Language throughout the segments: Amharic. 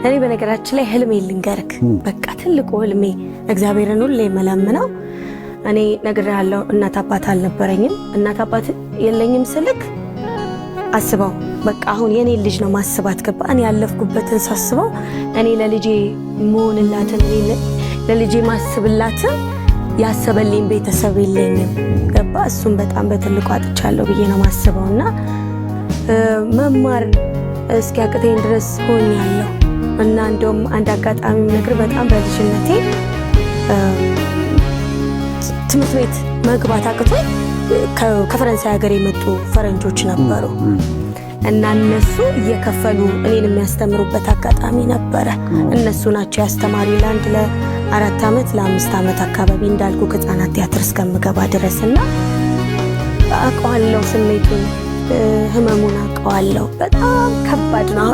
እኔ በነገራችን ላይ ህልሜ ልንገርክ በቃ ትልቁ ህልሜ እግዚአብሔርን ሁሌ መለምነው እኔ ነግሬሃለሁ እናት አባት አልነበረኝም እናት አባት የለኝም ስልክ አስበው በቃ አሁን የኔ ልጅ ነው ማስባት ገባ እኔ ያለፍኩበትን ሳስበው እኔ ለልጄ ሞንላትን ለልጄ ማስብላትን ያሰበልኝ ቤተሰብ የለኝም ገባ እሱም በጣም በትልቁ አጥቻለሁ ብዬ ነው ማስበውና መማር እስኪያቅተኝ ድረስ ሆኛለሁ እና እንደውም አንድ አጋጣሚ ነገር በጣም በልጅነቴ ትምህርት ቤት መግባት አቅቶኝ ከፈረንሳይ ሀገር የመጡ ፈረንጆች ነበሩ እና እነሱ እየከፈሉ እኔን የሚያስተምሩበት አጋጣሚ ነበረ እነሱ ናቸው ያስተማሩ ለአንድ ለ4 ዓመት ለ5 ዓመት አካባቢ እንዳልኩ ህፃናት ቲያትር እስከምገባ ድረስና አውቀዋለሁ ስሜቱን ህመሙን አውቀዋለሁ በጣም ከባድ ነው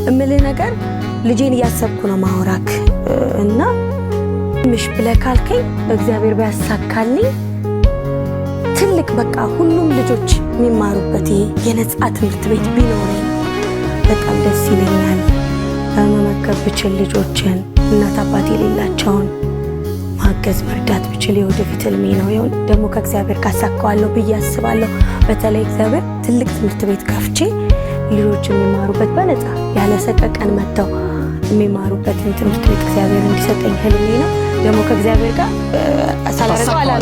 እምልህ ነገር ልጄን እያሰብኩ ነው ማወራክ እና ምሽ ብለካልከኝ እግዚአብሔር ቢያሳካልኝ ትልቅ በቃ ሁሉም ልጆች የሚማሩበት የነጻ ትምህርት ቤት ቢኖረኝ በጣም ደስ ይለኛል መመከብ ብችል ልጆችን እናት አባት የሌላቸውን ማገዝ መርዳት ብችል የወደፊት ህልሜ ነው ደግሞ ከእግዚአብሔር ካሳካዋለሁ ብዬ አስባለሁ በተለይ እግዚአብሔር ትልቅ ትምህርት ቤት ከፍቼ ልጆች የሚማሩበት በነጻ ያለ ሰቀቀን መተው የሚማሩበትን ትምህርት ቤት እግዚአብሔር እንዲሰጠኝ ህልሜ ነው ደግሞ ከእግዚአብሔር ጋር አሳልፈዋለሁ